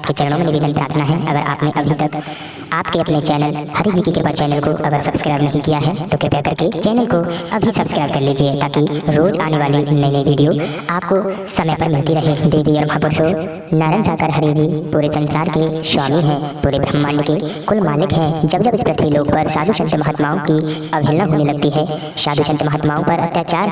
आपके चरणों में निवेदन प्रार्थना है, अगर आपने अभी तक आपके अपने चैनल हरि जी की कृपा चैनल को अगर सब्सक्राइब नहीं किया है तो कृपया करके चैनल को अभी सब्सक्राइब कर लीजिए, ताकि रोज आने वाली नई नई वीडियो आपको समय पर मिलती रहे। देवी और महापुरुषों, नारायण साकार हरि जी पूरे संसार के स्वामी हैं, पूरे ब्रह्मांड के कुल मालिक हैं। जब जब इस पृथ्वी लोक पर साधु संत महात्माओं की अवहेलना होने लगती है, साधु संत महात्माओं पर अत्याचार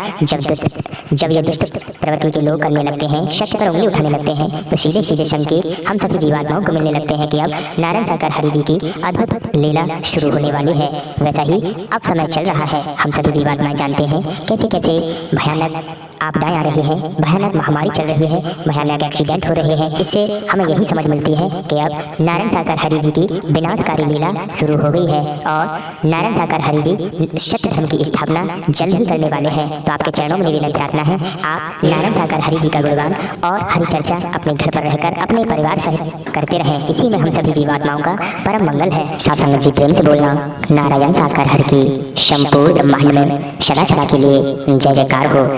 जब ये दुष्ट प्रवृत्ति के लोग करने लगते हैं, सत्य पर उंगली उठाने लगते हैं, तो सीधे सीधे संकेत हम सभी जीवात्माओं को मिलने लगते हैं कि अब नारायण साकार हरि जी की अद्भुत लीला शुरू होने वाली है। वैसा ही अब समय चल रहा है। हम सभी जीवात्माएं जानते हैं कैसे कैसे भयानक आपदाएं आ रही हैं, भयानक महामारी चल रही है, भयानक एक्सीडेंट हो रहे हैं। इससे हमें यही समझ मिलती है कि अब नारायण साकार हरि जी की विनाशकारी लीला शुरू हो गई है और नारायण साकार हरि जी सत्य धर्म की स्थापना जल्द ही करने वाले हैं। तो आपके चरणों में निवेदन प्रार्थना है, आप नारायण साकार हरि जी का गुणगान और हरि चर्चा अपने घर पर रहकर अपने परिवार सहित करते रहें। इसी में हम सभी जीवात्माओं का परम मंगल है। साधु जी प्रेम से बोलना, नारायण साकार हरि की संपूर्ण ब्रह्मांड में सदा सदा के लिए जय जयकार हो।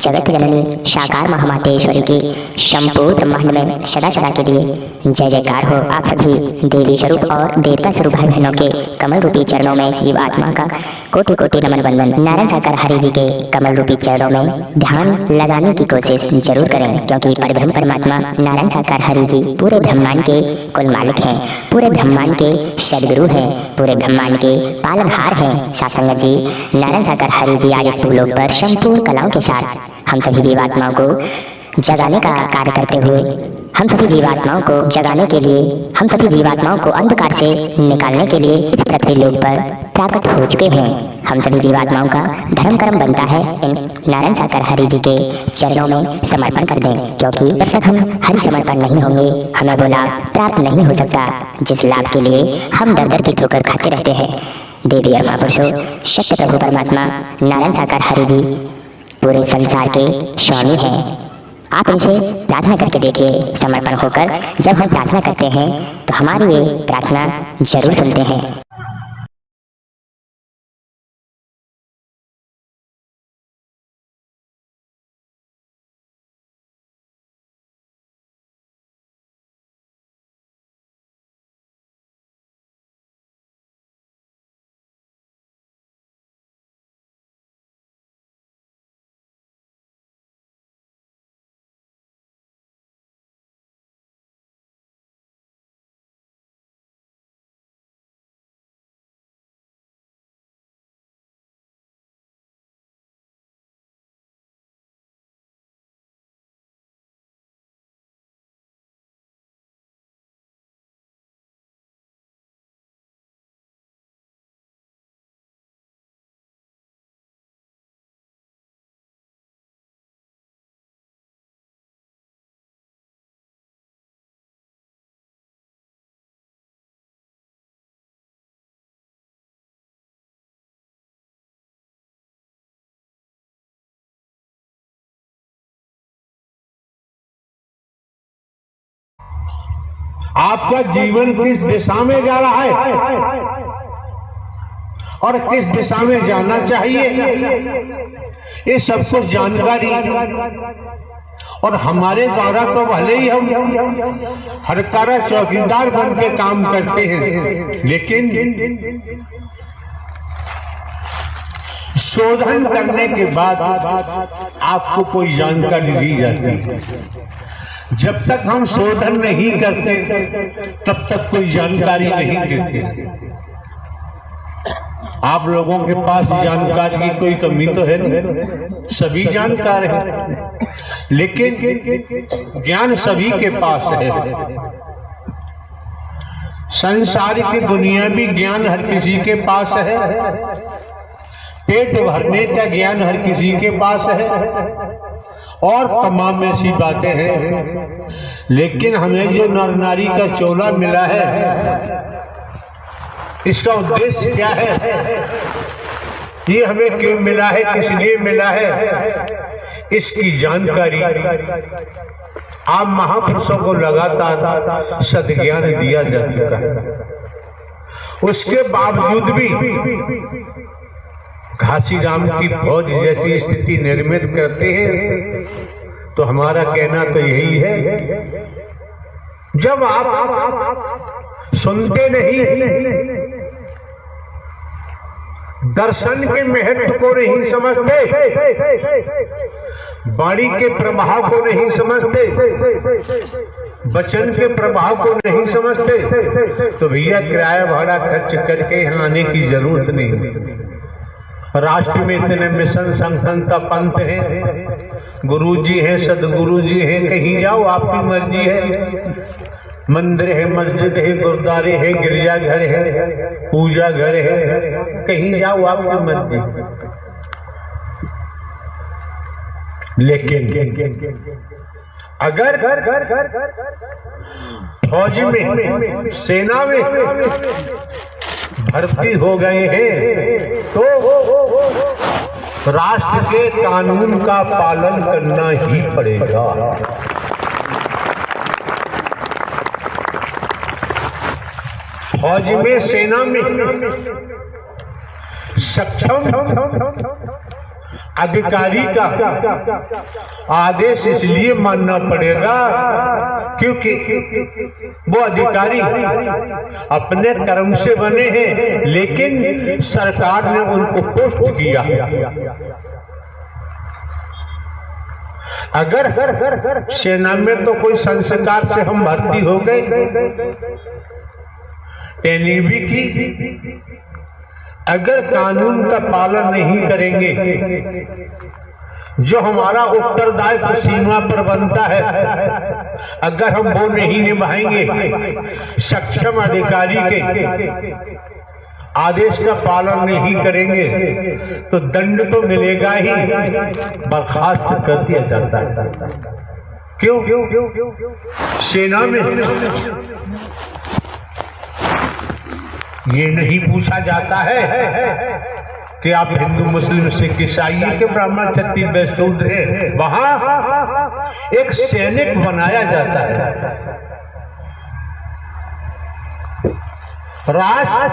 जगत जननी साकार महामातेश्वरी की संपूर्ण ब्रह्मांड में सदा सदा के लिए जय जयकार हो। आप सभी देवी स्वरूप और देवता स्वरूप भाई बहनों के कमल रूपी चरणों में जीव आत्मा का कोटि कोटि नमन वंदन। नारायण साकार हरि जी के कमल रूपी चरणों में ध्यान लगाने की कोशिश जरूर करें, क्योंकि परब्रह्म परमात्मा नारायण साकार हरि जी पूरे ब्रह्मांड के कुल मालिक हैं, पूरे ब्रह्मांड के सदगुरु हैं, पूरे ब्रह्मांड के पालनहार हैं। सासंगत जी, नारायण साकार हरि जी आज इस भूलोक पर संपूर्ण कलाओं के साथ हम सभी जीवात्माओं को जगाने का कार्य करते हुए, हम सभी जीवात्माओं को जगाने के लिए, हम सभी जीवात्माओं को अंधकार से निकालने के लिए इस पृथ्वी लोक पर प्रकट हो चुके हैं। हम सभी जीवात्माओं का धर्म कर्म बनता है इन नारायण साकार हरि जी के चरणों में समर्पण कर दें, क्योंकि जब तक हम हरि समर्पण नहीं होंगे हमें वो लाभ प्राप्त नहीं हो सकता जिस लाभ के लिए हम दर दर की ठोकर खाते रहते हैं। देवी और महापुरुषों, सत्य प्रभु परमात्मा नारायण साकार हरि जी पूरे संसार के स्वामी हैं। आप इनसे प्रार्थना करके देखिए, समर्पण होकर जब हम प्रार्थना करते हैं तो हमारी ये प्रार्थना जरूर सुनते हैं। आपका जीवन किस दिशा में जा रहा है और किस दिशा में जाना चाहिए, ये सब कुछ जानकारी और हमारे द्वारा तो भले ही हम हर कार्य चौकीदार बन के काम करते हैं, लेकिन शोधन करने के बाद आपको कोई जानकारी दी जाती है। जब तक हम शोधन नहीं करते तब तक कोई जानकारी नहीं देते। आप लोगों के पास जानकारी की कोई कमी तो है नहीं, सभी जानकार हैं, लेकिन ज्ञान सभी के पास है। संसार की दुनियावी ज्ञान हर किसी के पास है, पेट भरने का ज्ञान हर किसी के पास है और तमाम ऐसी बातें हैं, लेकिन हमें जो नर नारी का चोला मिला है इसका उद्देश्य क्या है, ये हमें क्यों मिला है, किस लिए मिला है, इसकी जानकारी आप महापुरुषों को लगातार सद्ज्ञान दिया जा चुका है। उसके बावजूद भी घासीराम की फौज जैसी स्थिति निर्मित करते हैं, तो हमारा कहना तो यही है जब आप सुनते नहीं, दर्शन के महत्व को नहीं समझते, वाणी के प्रभाव को नहीं समझते, वचन के प्रभाव को नहीं समझते, तो भैया किराया भाड़ा खर्च करके यहाँ आने की जरूरत नहीं। राष्ट्र में इतने मिशन संगठन पंथ हैं, गुरु जी हैं, सदगुरु जी हैं, कहीं जाओ आपकी मर्जी है। मंदिर है, मस्जिद है, गुरुद्वारे है, गिरजाघर है, पूजा घर है, कहीं जाओ आपकी मर्जी। लेकिन अगर फौज में, सेना में भर्ती हो गए हैं तो राष्ट्र के कानून का पालन करना ही पड़ेगा। फौज में, सेना में सक्षम अधिकारी का आदेश इसलिए मानना पड़ेगा क्योंकि वो अधिकारी अपने कर्म से बने हैं, लेकिन सरकार ने उनको पोस्ट किया। अगर सेना में तो कोई संस्कार से हम भर्ती हो गए, ट्रेनिंग भी की, अगर कानून का पालन नहीं करेंगे, जो हमारा उत्तरदायित्व सीमा पर बनता है, अगर हम वो नहीं निभाएंगे, सक्षम अधिकारी के आदेश का पालन नहीं करेंगे, तो दंड तो मिलेगा ही, बर्खास्त कर दिया जाता है। क्यों? सेना में ये नहीं पूछा जाता है कि आप हिंदू, मुस्लिम, सिख, ईसाई के ब्राह्मण, क्षत्रिय, वैश्य, शूद्र हैं। वहां एक सैनिक बनाया जाता है। राष्ट्र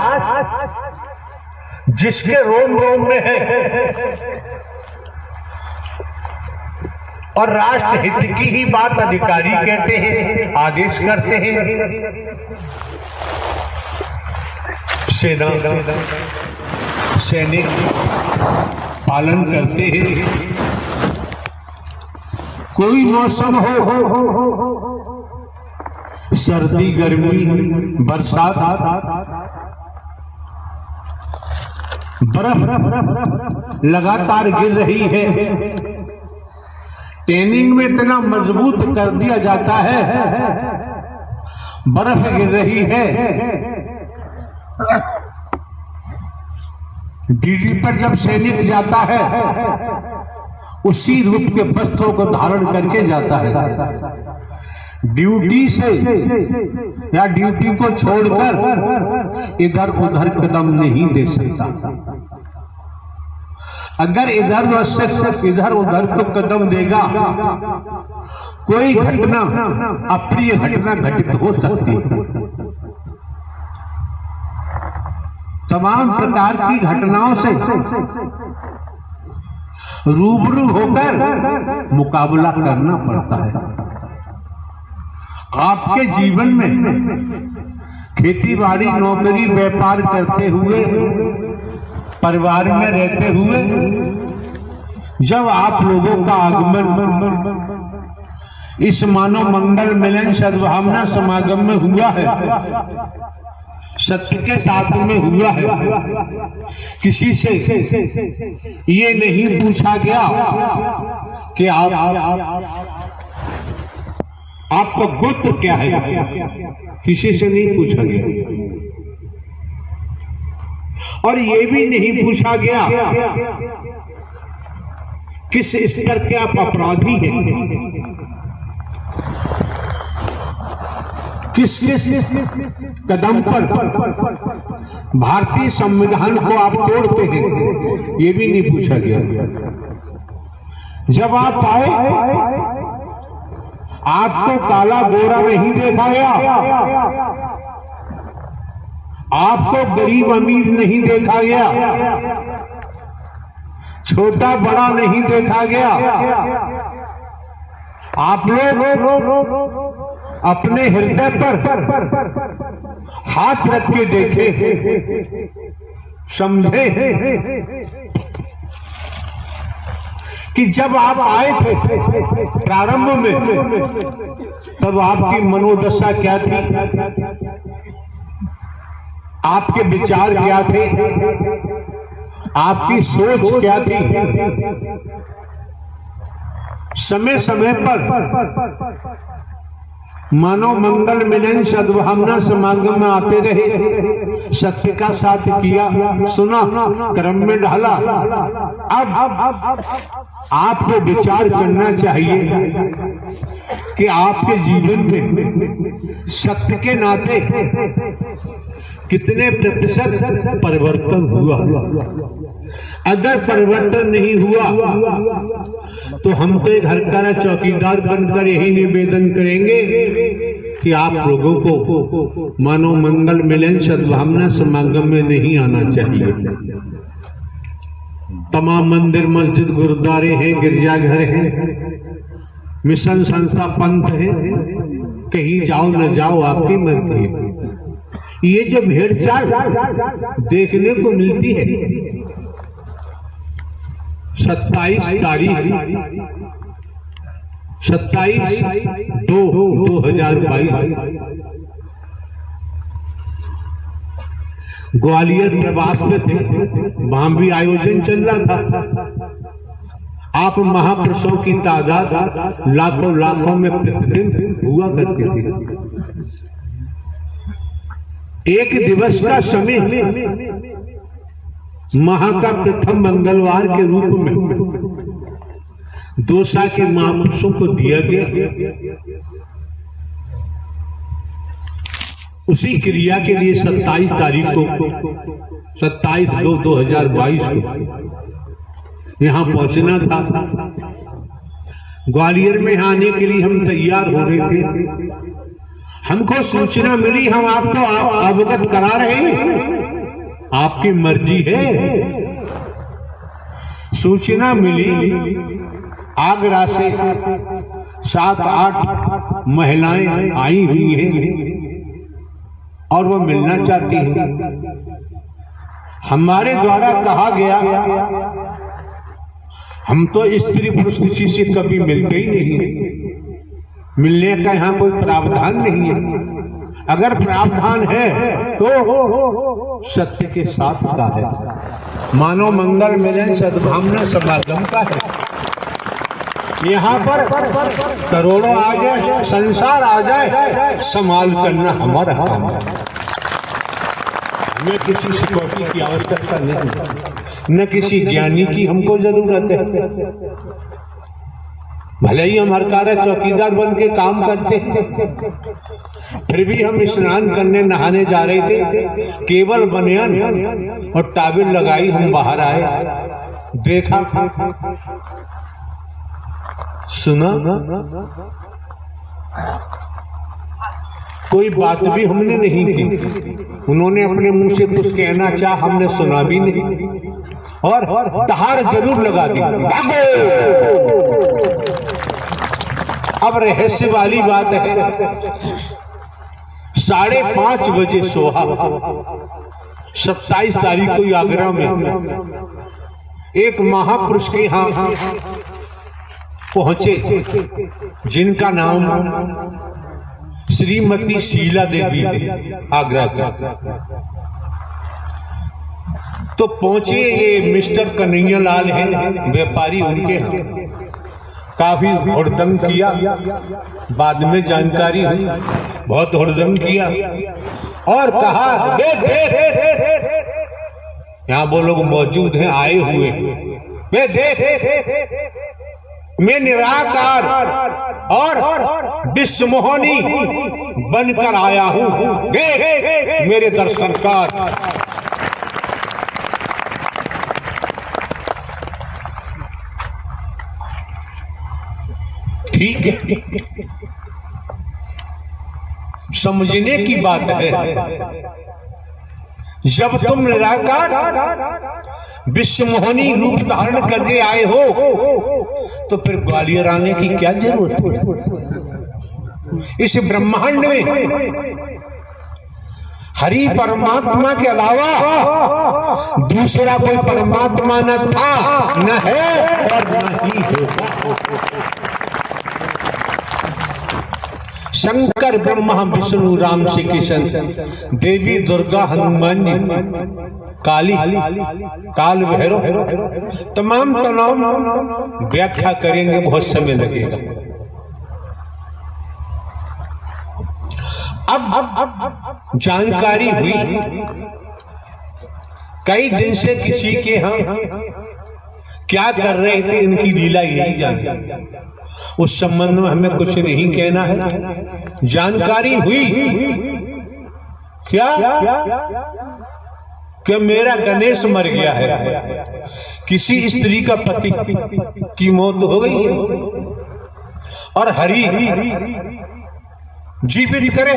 जिसके रोम रोम में है और राष्ट्र हित की ही बात अधिकारी कहते हैं, आदेश करते हैं। सेना, सैनिक पालन करते हैं। कोई मौसम हो, सर्दी, गर्मी, बरसात, बर्फ लगातार गिर रही है, ट्रेनिंग में इतना मजबूत कर दिया जाता है, बर्फ गिर रही है। ड्यूटी पर जब सैनिक जाता है, उसी रूप के वस्त्रों को धारण करके जाता है। ड्यूटी से या ड्यूटी को छोड़कर इधर उधर कदम नहीं दे सकता। अगर इधर उधर को कदम देगा, कोई घटना, अप्रिय घटना घटित हो सकती है। तमाम प्रकार की घटनाओं से रूबरू होकर मुकाबला करना पड़ता है। आपके जीवन में खेती बाड़ी, नौकरी, व्यापार करते हुए, परिवार में रहते हुए, जब आप लोगों का आगमन इस मानव मंगल मिलन सद्भावना समागम में हुआ है, सत्य के साथ में हुआ है, किसी से ये नहीं पूछा गया कि आपका गोत्र क्या है, किसी से नहीं पूछा गया। और ये भी नहीं पूछा गया किस स्तर के आप अपराधी हैं, किस किस कदम पर भारतीय संविधान को आप तोड़ते हैं, ये भी नहीं पूछा गया। जब आप आए, आपको काला गोरा नहीं देखा गया, आपको गरीब अमीर नहीं देखा गया, छोटा बड़ा नहीं देखा गया। आप लोग अपने हृदय पर हाथ रख के देखे, समझे कि जब आप आए थे प्रारंभ में, तब आपकी मनोदशा क्या थी, आपके विचार क्या थे, आपकी सोच क्या थी। समय समय पर मानव मंगल मिलन सद्भावना समागम में आते रहे, सत्य का साथ किया, सुना, क्रम में ढाला। अब आपको विचार करना चाहिए कि आपके जीवन में सत्य के नाते कितने प्रतिशत परिवर्तन हुआ। अगर परिवर्तन नहीं हुआ तो हम तो एक घर का चौकीदार बनकर यही निवेदन करेंगे कि आप लोगों को मानव मंगल मिलन सद्भावना समागम में नहीं आना चाहिए। तमाम मंदिर मस्जिद गुरुद्वारे हैं, गिरजाघर हैं, मिशन संस्था पंथ है, कहीं जाओ न जाओ आपकी मर्जी है। ये जो भेड़ चाल देखने को मिलती है 27 तारीख 27/2/2022 ग्वालियर प्रवास में थे, वहां भी आयोजन चल रहा था। आप महापुरुषों की तादाद लाखों लाखों में प्रतिदिन हुआ करती थी। एक दिवस का समय माह का प्रथम मंगलवार के रूप में दोसा के महापुरुषों को दिया गया। उसी क्रिया के लिए 27 तारीख को 27/2/2022 को यहाँ पहुंचना था। ग्वालियर में आने के लिए हम तैयार हो रहे थे। हमको सूचना मिली, हम आपको अवगत करा रहे हैं, आपकी मर्जी है। सूचना मिली आगरा से 7-8 महिलाएं आई हुई हैं और वो मिलना चाहती हैं। हमारे द्वारा कहा गया, हम तो स्त्री पुरुष किसी से कभी मिलते ही नहीं, मिलने का यहाँ कोई प्रावधान नहीं है। अगर प्रावधान है तो सत्य के साथ का है, मानव मंगल मिलन सद्भावना समागम का है। यहाँ पर करोड़ों आ जाए, संसार आ जाए, संभाल करना हमारा काम है। हमें किसी सिक्योरिटी की आवश्यकता नहीं, न किसी ज्ञानी की हमको जरूरत है। भले ही हम हरकारा चौकीदार बन के काम करते हैं, फिर भी हम स्नान करने नहाने जा रहे थे, केवल बनियान और टाबिल लगाई हम बाहर आए, देखा, सुना, कोई बात भी हमने नहीं की। उन्होंने अपने मुंह से कुछ कहना चाहा, हमने सुना भी नहीं और दहाड़ जरूर लगा दी, भागो। अब रहस्य वाली बात है, 5:30 बजे सोहा 27 तारीख को आगरा में एक महापुरुष के यहाँ पहुंचे, जिनका नाम श्रीमती शीला देवी है, आगरा का। तो पहुंचे, ये मिस्टर कन्हैया लाल है, व्यापारी, उनके यहाँ काफी हुड़दंग किया। बाद में जानकारी हुई बहुत हुड़दंग किया और कहा, यहाँ वो लोग मौजूद हैं, आए हुए, वे देख, मैं निराकार और विश्वमोहनी बनकर आया हूं, मेरे दर्शन कर। ठीक है, समझने की बात है। जब तुम निराकार विश्वमोहनी रूप धारण करके आए हो तो फिर ग्वालियर आने की क्या जरूरत है? इस ब्रह्मांड में हरि परमात्मा के अलावा दूसरा कोई परमात्मा न था, न है और न ही होगा। शंकर ब्रह्मा विष्णु राम श्री कृष्ण, देवी दुर्गा हनुमान जी, काली काल भैरव, तमाम व्याख्या करेंगे, बहुत समय लगेगा। अब जानकारी हुई कई दिन से किसी के यहाँ क्या कर रहे थे, इनकी लीला यही जानी। उस संबंध में हमें कुछ नहीं कहना है। जानकारी हुई क्या कि मेरा गणेश मर गया है, किसी स्त्री का पति की मौत हो गई है और हरि जीवित करे।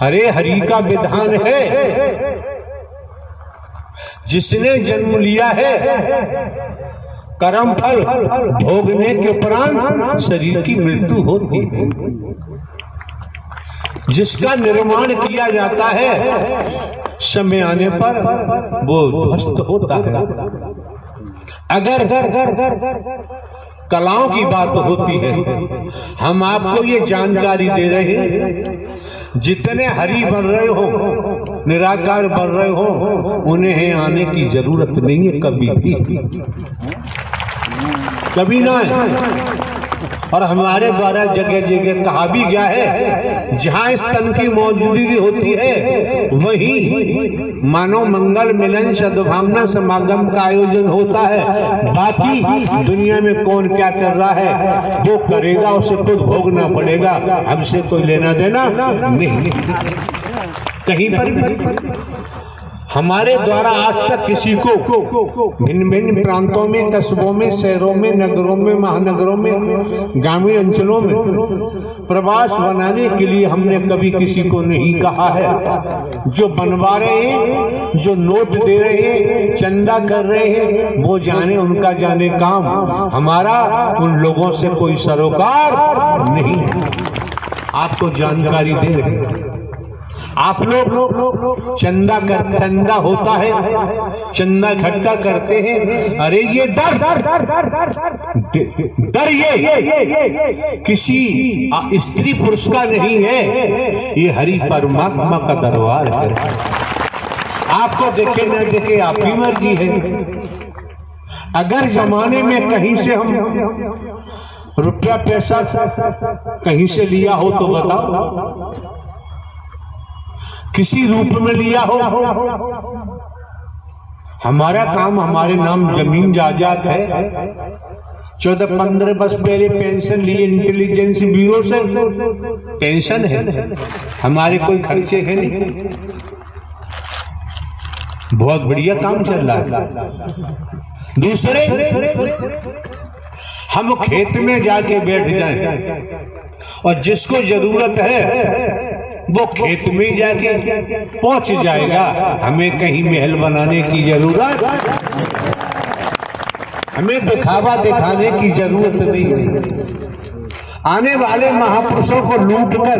अरे हरि का विधान है, जिसने जन्म लिया है कर्म फल भोगने के उपरांत शरीर की मृत्यु होती है। जिसका निर्माण किया जाता है समय आने पर वो ध्वस्त होता है। अगर कलाओं की बात होती है, हम आपको ये जानकारी दे रहे हैं, जितने हरि बन रहे हो, निराकार बन रहे हो, उन्हें आने की जरूरत नहीं है, कभी भी, कभी ना है। और हमारे द्वारा जगह जगह कहा भी गया है, जहां इस तन की मौजूदगी होती है वहीं मानव मंगल मिलन सद्भावना समागम का आयोजन होता है। बाकी दुनिया में कौन क्या कर रहा है वो करेगा, उसे खुद भोगना पड़ेगा, हमसे कोई लेना देना नहीं। कहीं पर भी हमारे द्वारा आज तक किसी को भिन्न भिन्न प्रांतों में, कस्बों में, शहरों में, नगरों में, महानगरों में, ग्रामीण अंचलों में प्रवास बनाने के लिए हमने कभी किसी को नहीं कहा है। जो बनवा रहे हैं, जो नोट दे रहे हैं, चंदा कर रहे हैं, वो जाने, उनका जाने काम। हमारा उन लोगों से कोई सरोकार नहीं। आपको जानकारी दे रहे हैं, आप लोग चंदा होता है, चंदा इकट्ठा करते हैं। अरे ये डर ये किसी स्त्री पुरुष का नहीं है, ये हरि परमात्मा का दरबार है। आपको देखे न देखे आपकी मर्जी है। अगर जमाने में कहीं से हम रुपया पैसा कहीं से लिया हो तो बताओ, किसी रूप में लिया हो। हमारा काम, हमारे नाम जमीन जायदाद है। 14-15 वर्ष पहले पेंशन लिए इंटेलिजेंस ब्यूरो से, पेंशन है, हमारे कोई खर्चे हैं नहीं, बहुत बढ़िया काम चल रहा है। दूसरे, हम खेत में जाके बैठ जाएं और जिसको जरूरत है वो खेत में जाके पहुंच जाएगा। हमें कहीं महल बनाने की जरूरत, हमें दिखावा दिखाने की जरूरत नहीं है। आने वाले महापुरुषों को लूट कर